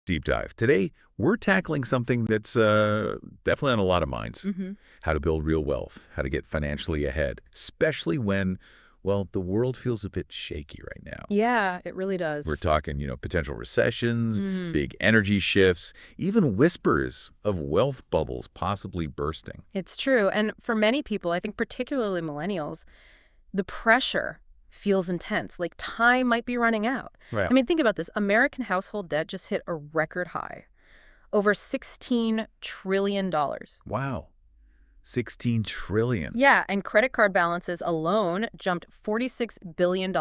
deep dive. Today, we're tackling something that's definitely on a lot of minds. How to build real wealth, how to get financially ahead, especially when, well, the world feels a bit shaky right now. Yeah, it really does. We're talking, potential recessions, big energy shifts, even whispers of wealth bubbles possibly bursting. It's true. And for many people, I think particularly millennials, the pressure feels intense, like time might be running out. Right. I mean, think about this. American household debt just hit a record high, over $16 trillion. Wow. 16 trillion. Yeah, and credit card balances alone jumped $46 billion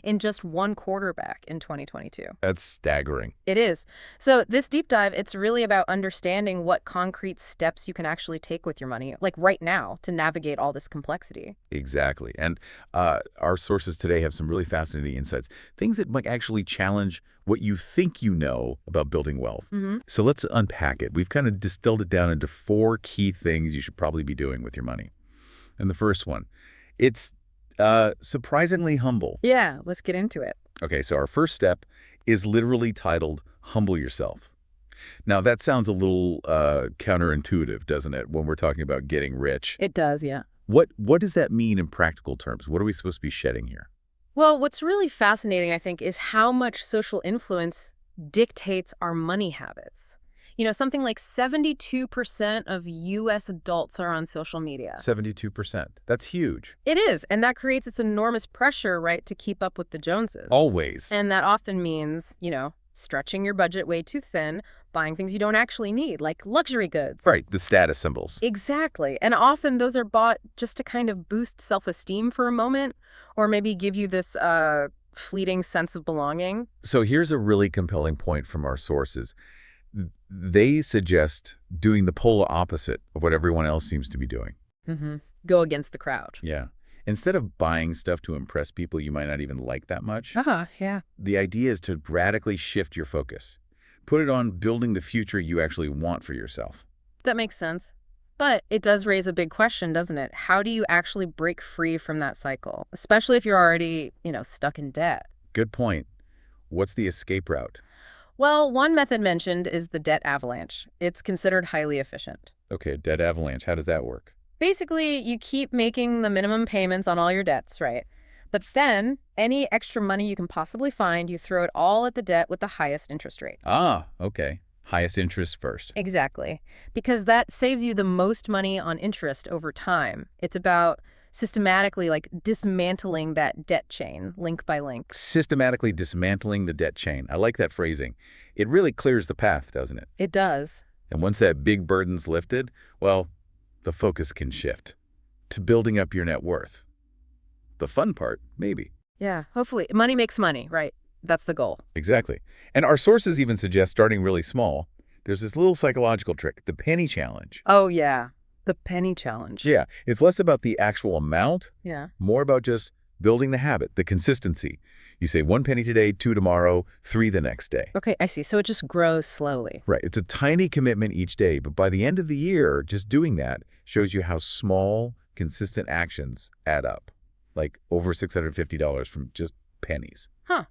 in just one quarter back in 2022. That's staggering. It is. So this deep dive, it's really about understanding what concrete steps you can actually take with your money, like right now, to navigate all this complexity. Exactly. And our sources today have some really fascinating insights, things that might actually challenge what you think you know about building wealth. So let's unpack it. We've kind of distilled it down into 4 key things you should probably be doing with your money. And the first one, it's surprisingly humble. Yeah, let's get into it. Okay, so our first step is literally titled Humble Yourself. Now, that sounds a little counterintuitive, doesn't it, when we're talking about getting rich? It does, yeah. What does that mean in practical terms? What are we supposed to be shedding here? Well, what's really fascinating, I think, is how much social influence dictates our money habits. Something like 72% of U.S. adults are on social media. 72%. That's huge. It is, and that creates this enormous pressure, right, to keep up with the Joneses. Always. And that often means, stretching your budget way too thin, buying things you don't actually need, like luxury goods. Right, the status symbols. Exactly. And often those are bought just to kind of boost self-esteem for a moment, or maybe give you this fleeting sense of belonging. So here's a really compelling point from our sources. They suggest doing the polar opposite of what everyone else seems to be doing. Go against the crowd. Yeah. Instead of buying stuff to impress people you might not even like that much, Yeah. the idea is to radically shift your focus. Put it on building the future you actually want for yourself. That makes sense. But it does raise a big question, doesn't it? How do you actually break free from that cycle, especially if you're already, stuck in debt? Good point. What's the escape route? Well, one method mentioned is the debt avalanche. It's considered highly efficient. Okay, debt avalanche. How does that work? Basically, you keep making the minimum payments on all your debts, right? But then any extra money you can possibly find, you throw it all at the debt with the highest interest rate. Okay. Highest interest first. Exactly. Because that saves you the most money on interest over time. It's about systematically dismantling that debt chain, link by link. Systematically dismantling the debt chain. I like that phrasing. It really clears the path, doesn't it? It does. And once that big burden's lifted, well, the focus can shift to building up your net worth. The fun part, maybe. Yeah, hopefully. Money makes money, right? That's the goal. Exactly. And our sources even suggest starting really small. There's this little psychological trick, the penny challenge. Oh, yeah. The penny challenge. Yeah, it's less about the actual amount, Yeah. more about just building the habit, the consistency. You say 1 penny today, 2 tomorrow, 3 the next day. Okay, I see. So it just grows slowly. Right. It's a tiny commitment each day, but by the end of the year, just doing that shows you how small, consistent actions add up, like over $650 from just pennies. Huh.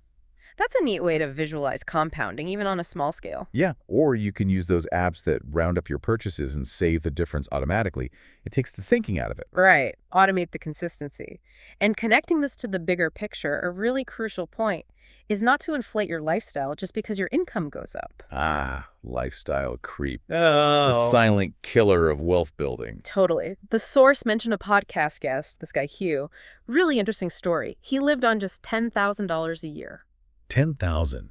That's a neat way to visualize compounding, even on a small scale. Yeah, or you can use those apps that round up your purchases and save the difference automatically. It takes the thinking out of it. Right. Automate the consistency. And connecting this to the bigger picture, a really crucial point, is not to inflate your lifestyle just because your income goes up. Lifestyle creep. The silent killer of wealth building. Totally. The source mentioned a podcast guest, this guy Hugh. Really interesting story. He lived on just $10,000 a year. $10,000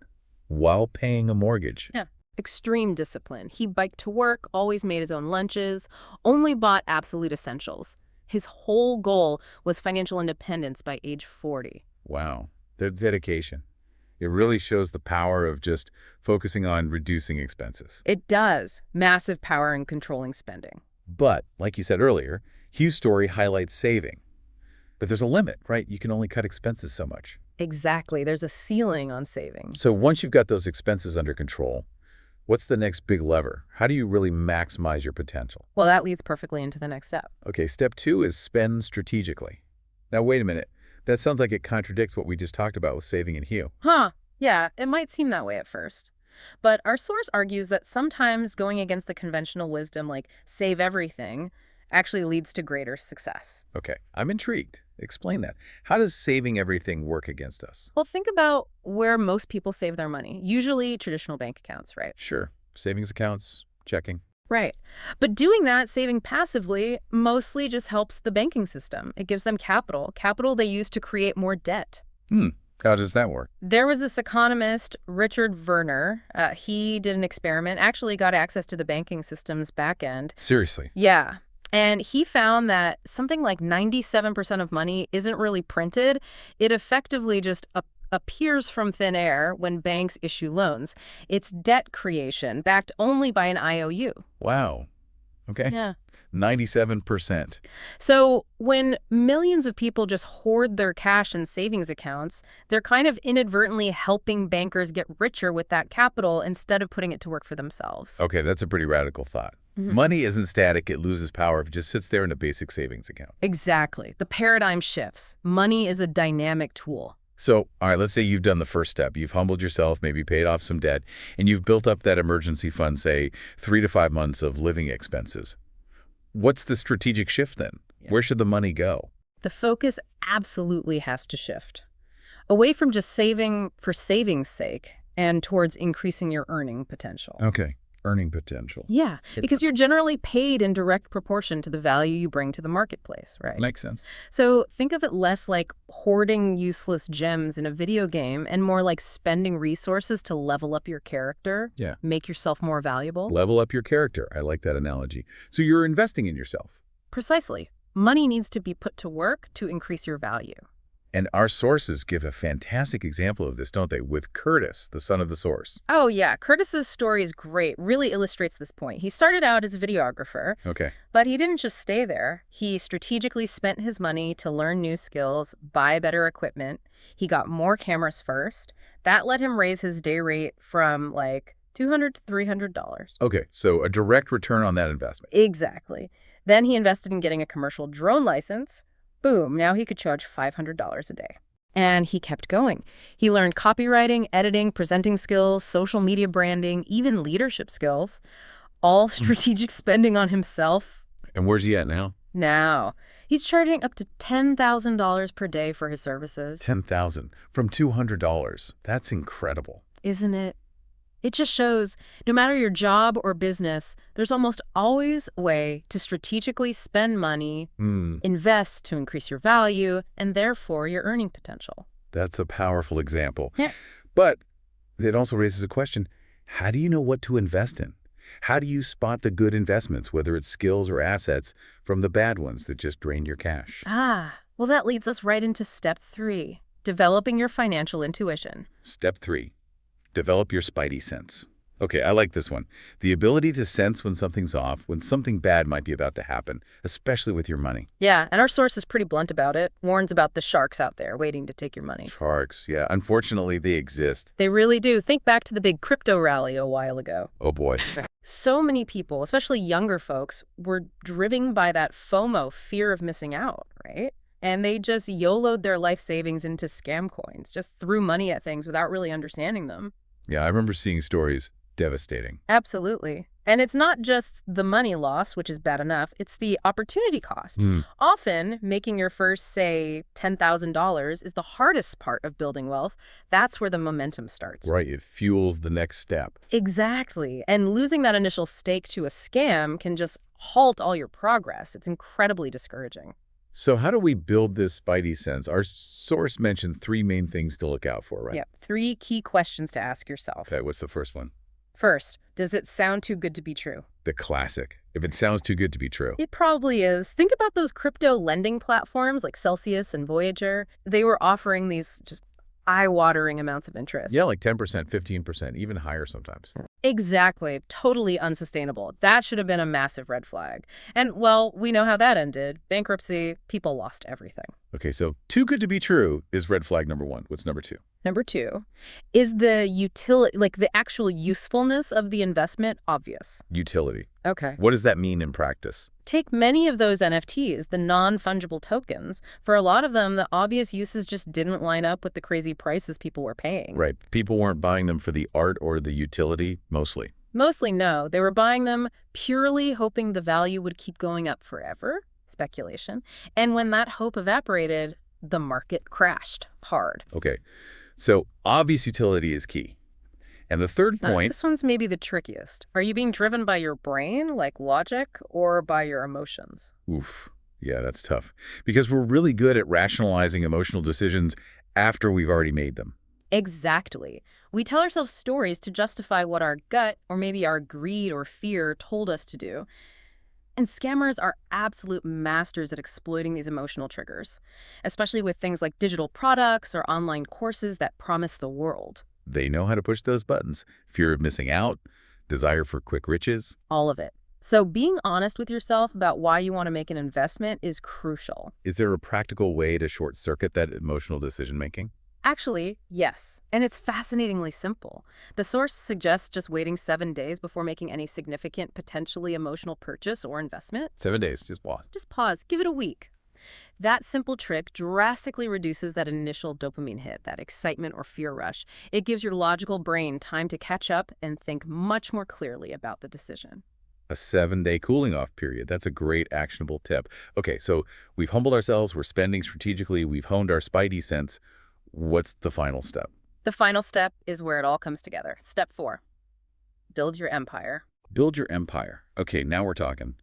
while paying a mortgage. Yeah. Extreme discipline. He biked to work, always made his own lunches, only bought absolute essentials. His whole goal was financial independence by age 40. Wow. That's dedication. It really shows the power of just focusing on reducing expenses. It does. Massive power in controlling spending. But, like you said earlier, Hugh's story highlights saving. But there's a limit, right? You can only cut expenses so much. Exactly. There's a ceiling on saving. So once you've got those expenses under control, what's the next big lever? How do you really maximize your potential? Well, that leads perfectly into the next step. Okay, step 2 is spend strategically. Now, wait a minute. That sounds like it contradicts what we just talked about with saving and Hugh. Huh. Yeah, it might seem that way at first. But our source argues that sometimes going against the conventional wisdom, like save everything, actually leads to greater success. Okay, I'm intrigued. Explain that. How does saving everything work against us? Well, think about where most people save their money. Usually traditional bank accounts, right? Sure, savings accounts, checking. Right. But doing that, saving passively, mostly just helps the banking system. It gives them capital they use to create more debt. How does that work? There was this economist, Richard Werner. He did an experiment, actually got access to the banking system's back end. Seriously? Yeah. And he found that something like 97% of money isn't really printed. It effectively just appears from thin air when banks issue loans. It's debt creation, backed only by an IOU. Wow. Okay. Yeah. 97%. So when millions of people just hoard their cash in savings accounts, they're kind of inadvertently helping bankers get richer with that capital instead of putting it to work for themselves. Okay, that's a pretty radical thought. Money isn't static. It loses power if it just sits there in a basic savings account. Exactly. The paradigm shifts. Money is a dynamic tool. So, all right, let's say you've done the first step. You've humbled yourself, maybe paid off some debt, and you've built up that emergency fund, say, 3 to 5 months of living expenses. What's the strategic shift then? Yeah. Where should the money go? The focus absolutely has to shift. Away from just saving for saving's sake and towards increasing your earning potential. Okay, earning potential. Yeah, because you're generally paid in direct proportion to the value you bring to the marketplace, right? Makes sense. So think of it less like hoarding useless gems in a video game and more like spending resources to level up your character, Yeah. make yourself more valuable. Level up your character. I like that analogy. So you're investing in yourself. Precisely. Money needs to be put to work to increase your value. And our sources give a fantastic example of this, don't they? With Curtis, the son of the source. Oh, yeah. Curtis's story is great. Really illustrates this point. He started out as a videographer, Okay. but he didn't just stay there. He strategically spent his money to learn new skills, buy better equipment. He got more cameras first. That let him raise his day rate from like $200 to $300. Okay, so a direct return on that investment. Exactly. Then he invested in getting a commercial drone license. Boom, now he could charge $500 a day. And he kept going. He learned copywriting, editing, presenting skills, social media branding, even leadership skills, all strategic spending on himself. And where's he at now? Now, he's charging up to $10,000 per day for his services. $10,000 from $200. That's incredible. Isn't it? It just shows no matter your job or business, there's almost always a way to strategically spend money, invest to increase your value, and therefore your earning potential. That's a powerful example. Yeah. But it also raises a question. How do you know what to invest in? How do you spot the good investments, whether it's skills or assets, from the bad ones that just drain your cash? Well, that leads us right into step 3, developing your financial intuition. Step 3. Develop your spidey sense. Okay, I like this one. The ability to sense when something's off, when something bad might be about to happen, especially with your money. Yeah, and our source is pretty blunt about it. Warns about the sharks out there waiting to take your money. Sharks, yeah. Unfortunately, they exist. They really do. Think back to the big crypto rally a while ago. Oh, boy. So many people, especially younger folks, were driven by that FOMO, fear of missing out, right? And they just YOLO'd their life savings into scam coins, just threw money at things without really understanding them. Yeah, I remember seeing stories. Devastating. Absolutely. And it's not just the money loss, which is bad enough. It's the opportunity cost. Often, making your first, say, $10,000 is the hardest part of building wealth. That's where the momentum starts. Right. It fuels the next step. Exactly. And losing that initial stake to a scam can just halt all your progress. It's incredibly discouraging. So how do we build this spidey sense? Our source mentioned 3 main things to look out for, right? Yep. 3 key questions to ask yourself. Okay, what's the first one? First, does it sound too good to be true? The classic. If it sounds too good to be true. It probably is. Think about those crypto lending platforms like Celsius and Voyager. They were offering these just eye-watering amounts of interest. Yeah, like 10%, 15%, even higher sometimes. Exactly. Totally unsustainable. That should have been a massive red flag. And, well, we know how that ended. Bankruptcy, people lost everything. Okay, so too good to be true is red flag number 1. What's number 2? Number two, is the utility, like the actual usefulness of the investment, obvious? Utility. Okay. What does that mean in practice? Take many of those NFTs, the non-fungible tokens. For a lot of them, the obvious uses just didn't line up with the crazy prices people were paying. Right. People weren't buying them for the art or the utility, mostly. Mostly no. They were buying them purely hoping the value would keep going up forever. Speculation. And when that hope evaporated, the market crashed hard. Okay. So obvious utility is key. And the third point... This one's maybe the trickiest. Are you being driven by your brain, like logic, or by your emotions? Oof. Yeah, that's tough. Because we're really good at rationalizing emotional decisions after we've already made them. Exactly. We tell ourselves stories to justify what our gut, or maybe our greed or fear, told us to do. And scammers are absolute masters at exploiting these emotional triggers, especially with things like digital products or online courses that promise the world. They know how to push those buttons. Fear of missing out, desire for quick riches. All of it. So being honest with yourself about why you want to make an investment is crucial. Is there a practical way to short-circuit that emotional decision-making? Actually, yes. And it's fascinatingly simple. The source suggests just waiting 7 days before making any significant, potentially emotional purchase or investment. 7 days, just pause. Just pause. Give it a week. That simple trick drastically reduces that initial dopamine hit, that excitement or fear rush. It gives your logical brain time to catch up and think much more clearly about the decision. A 7-day cooling-off period. That's a great actionable tip. Okay, so we've humbled ourselves, we're spending strategically, we've honed our spidey sense. What's the final step? The final step is where it all comes together. Step 4, build your empire. Build your empire. Okay, now we're talking.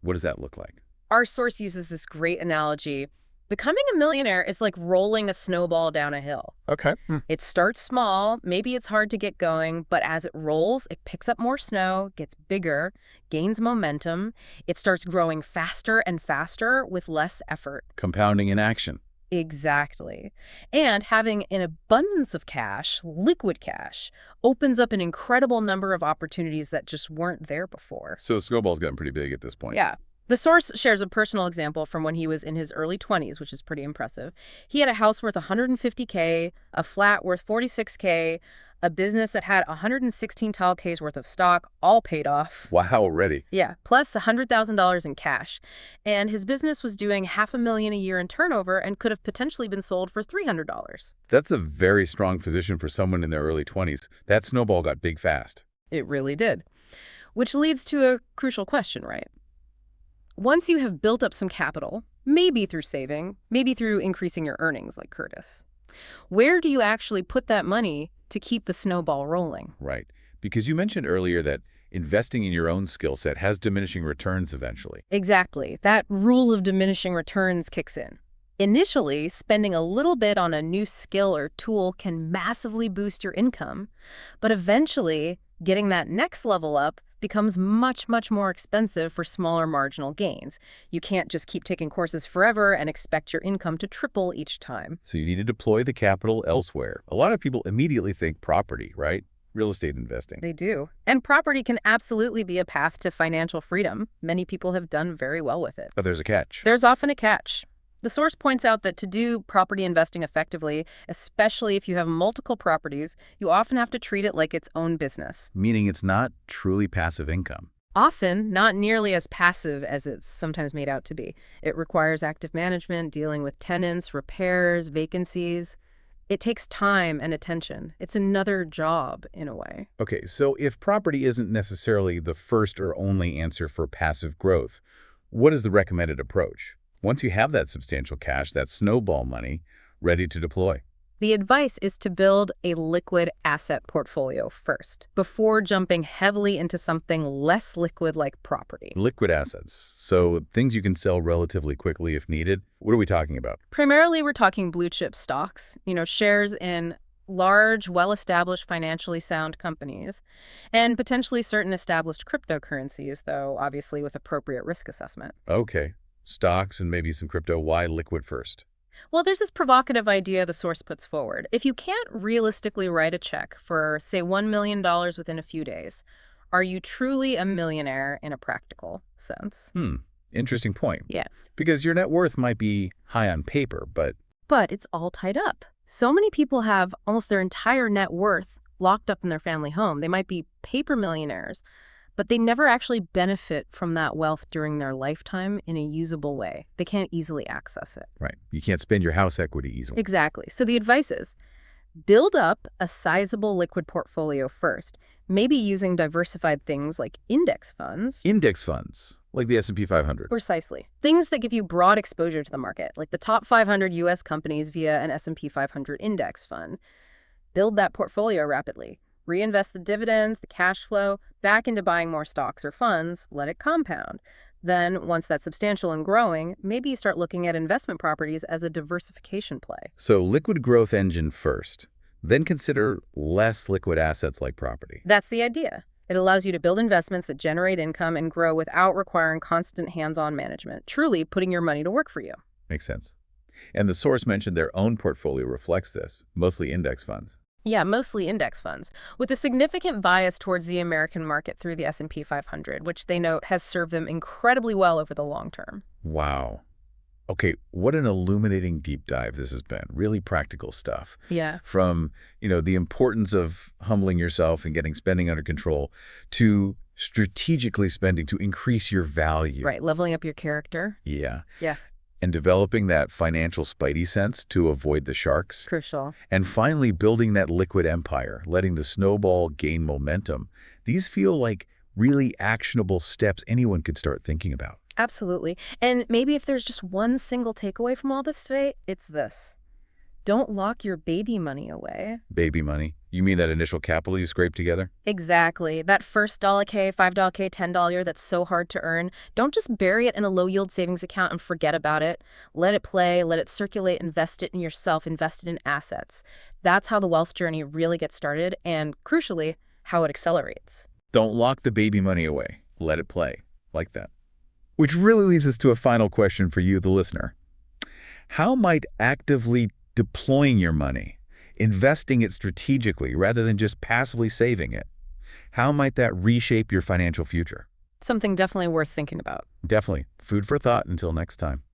What does that look like? Our source uses this great analogy. Becoming a millionaire is like rolling a snowball down a hill. Okay. It starts small, maybe it's hard to get going, but as it rolls, it picks up more snow, gets bigger, gains momentum. It starts growing faster and faster with less effort. Compounding in action. Exactly. And having an abundance of cash, liquid cash, opens up an incredible number of opportunities that just weren't there before. So the snowball's gotten pretty big at this point. Yeah. The source shares a personal example from when he was in his early 20s, which is pretty impressive. He had a house worth $150K, a flat worth $46K, a business that had 116 tall K's worth of stock, all paid off. Wow, already. Yeah, plus $100,000 in cash. And his business was doing $500,000 a year in turnover and could have potentially been sold for $300. That's a very strong position for someone in their early 20s. That snowball got big fast. It really did. Which leads to a crucial question, right? Once you have built up some capital, maybe through saving, maybe through increasing your earnings like Curtis, where do you actually put that money to keep the snowball rolling? Right. Because you mentioned earlier that investing in your own skill set has diminishing returns eventually. Exactly. That rule of diminishing returns kicks in. Initially, spending a little bit on a new skill or tool can massively boost your income, but eventually, getting that next level up becomes much, much more expensive for smaller marginal gains. You can't just keep taking courses forever and expect your income to triple each time. So you need to deploy the capital elsewhere. A lot of people immediately think property, right? Real estate investing. They do. And property can absolutely be a path to financial freedom. Many people have done very well with it. But there's a catch. There's often a catch. The source points out that to do property investing effectively, especially if you have multiple properties, you often have to treat it like its own business. Meaning it's not truly passive income. Often not nearly as passive as it's sometimes made out to be. It requires active management, dealing with tenants, repairs, vacancies. It takes time and attention. It's another job, in a way. Okay, so if property isn't necessarily the first or only answer for passive growth, what is the recommended approach? Once you have that substantial cash, that snowball money, ready to deploy. The advice is to build a liquid asset portfolio first, before jumping heavily into something less liquid like property. Liquid assets, so things you can sell relatively quickly if needed. What are we talking about? Primarily, we're talking blue chip stocks, shares in large, well-established, financially sound companies, and potentially certain established cryptocurrencies, though obviously with appropriate risk assessment. Okay. Stocks and maybe some crypto. Why liquid first? Well, there's this provocative idea the source puts forward. If you can't realistically write a check for, say, $1 million within a few days, are you truly a millionaire in a practical sense? Interesting point. Yeah. Because your net worth might be high on paper, but But it's all tied up. So many people have almost their entire net worth locked up in their family home. They might be paper millionaires, but they never actually benefit from that wealth during their lifetime in a usable way. They can't easily access it. Right. You can't spend your house equity easily. Exactly. So the advice is build up a sizable liquid portfolio first, maybe using diversified things like index funds. Index funds, like the S&P 500. Precisely. Things that give you broad exposure to the market, like the top 500 U.S. companies via an S&P 500 index fund. Build that portfolio rapidly. Reinvest the dividends, the cash flow, back into buying more stocks or funds, let it compound. Then, once that's substantial and growing, maybe you start looking at investment properties as a diversification play. So liquid growth engine first, then consider less liquid assets like property. That's the idea. It allows you to build investments that generate income and grow without requiring constant hands-on management, truly putting your money to work for you. Makes sense. And the source mentioned their own portfolio reflects this, mostly index funds. Yeah, mostly index funds, with a significant bias towards the American market through the S&P 500, which they note has served them incredibly well over the long term. Wow. Okay, what an illuminating deep dive this has been. Really practical stuff. Yeah. From, the importance of humbling yourself and getting spending under control to strategically spending to increase your value. Right, leveling up your character. Yeah. Yeah. And developing that financial spidey sense to avoid the sharks. Crucial. And finally, building that liquid empire, letting the snowball gain momentum. These feel like really actionable steps anyone could start thinking about. Absolutely. And maybe if there's just one single takeaway from all this today, it's this. Don't lock your baby money away. Baby money? You mean that initial capital you scraped together? Exactly. That first $1K, $5K, $10 that's so hard to earn. Don't just bury it in a low-yield savings account and forget about it. Let it play, let it circulate, invest it in yourself, invest it in assets. That's how the wealth journey really gets started and, crucially, how it accelerates. Don't lock the baby money away. Let it play. Like that. Which really leads us to a final question for you, the listener. How might actively deploying your money, investing it strategically rather than just passively saving it, how might that reshape your financial future? Something definitely worth thinking about. Definitely. Food for thought until next time.